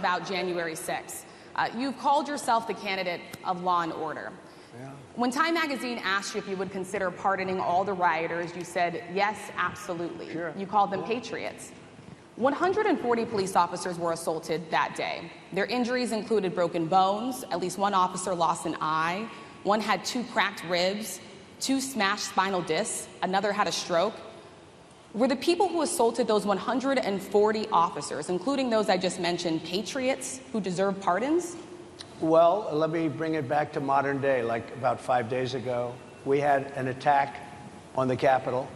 about January 6th. You've called yourself the candidate of law and order. Yeah. When Time magazine asked you if you would consider pardoning all the rioters, you said, yes, absolutely. Sure. You called them patriots. 140 police officers were assaulted that day. Their injuries included broken bones, at least one officer lost an eye, one had 2 cracked ribs, 2 smashed spinal discs, another had a stroke. Were the people who assaulted those 140 officers, including those I just mentioned, patriots who deserve pardons? Well, let me bring it back to modern day. Like about 5 days ago, we had an attack on the Capitol,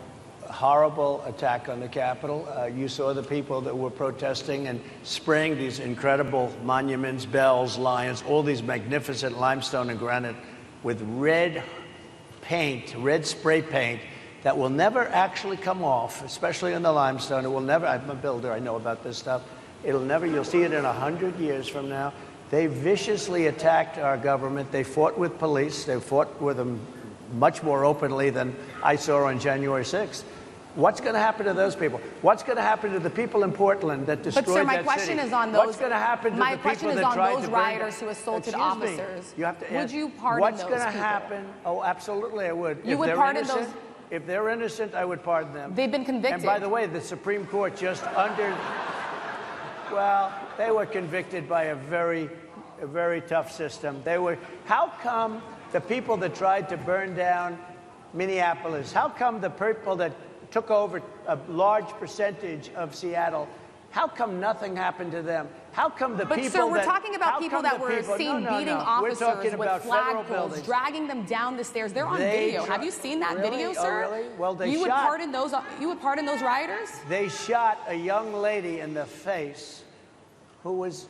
a horrible attack on the Capitol. You saw the people that were protesting and spraying these incredible monuments, bells, lions, all these magnificent limestone and granite with red paint, red spray paint, that will never actually come off, especially in the limestone. It will never, I'm a builder, I know about this stuff. It'll never, you'll see it in 100 years from now. They viciously attacked our government. They fought with police. They fought with them much more openly than I saw on January 6th. What's going to happen to those people? What's going to happen to the people in Portland that destroyed that city? But sir, my question is on those. What's going to happen to the people that tried to burn? My question is on those rioters who assaulted officers. You have to would you pardon what's those going to people? happen? Oh, absolutely, I would. You would pardon those? If they're innocent, I would pardon them. They've been convicted. And by the way, the Supreme Court just well, they were convicted by a very tough system. They were. How come the people that tried to burn down Minneapolis? How come the people that took over a large percentage of Seattle? How come nothing happened to them? How come the people sir, we're talking about people that were seen beating officers with flagpoles, dragging them down the stairs. They're on video. Have you seen that video, sir? Oh, really? Well, they you would pardon those rioters? They shot a young lady in the face who was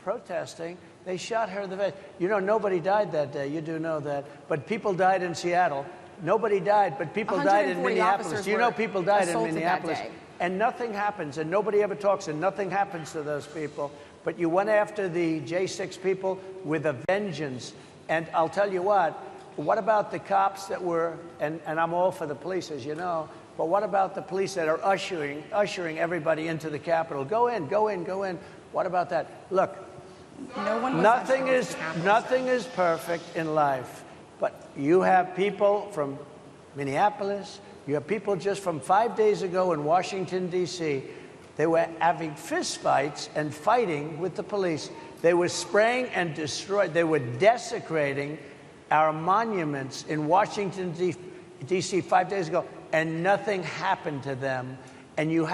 protesting. They shot her in the face. You know, nobody died that day. You do know that. But people died in Seattle. Nobody died, but people died in Minneapolis. You know people died in Minneapolis. And nothing happens, and nobody ever talks, and nothing happens to those people. But you went after the J6 people with a vengeance. And I'll tell you what about the cops that were, and I'm all for the police, as you know, but what about the police that are ushering everybody into the Capitol? Go in, go in, go in. What about that? Look, nothing is perfect in life. But you have people from Minneapolis, you have people just from 5 days ago in Washington, D.C. They were having fistfights and fighting with the police. They were spraying and destroying. They were desecrating our monuments in Washington, D.C. 5 days ago, and nothing happened to them. And you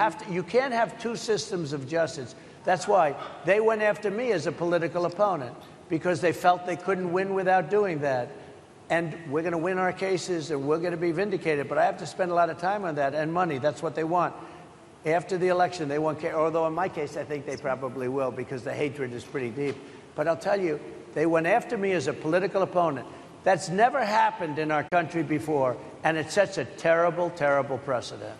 can't have two systems of justice. That's why they went after me as a political opponent, because they felt they couldn't win without doing that. And we're going to win our cases, and we're going to be vindicated. But I have to spend a lot of time on that, and money. That's what they want. After the election, they won't care. Although in my case, I think they probably will, because the hatred is pretty deep. But I'll tell you, they went after me as a political opponent. That's never happened in our country before, and it sets a terrible, terrible precedent.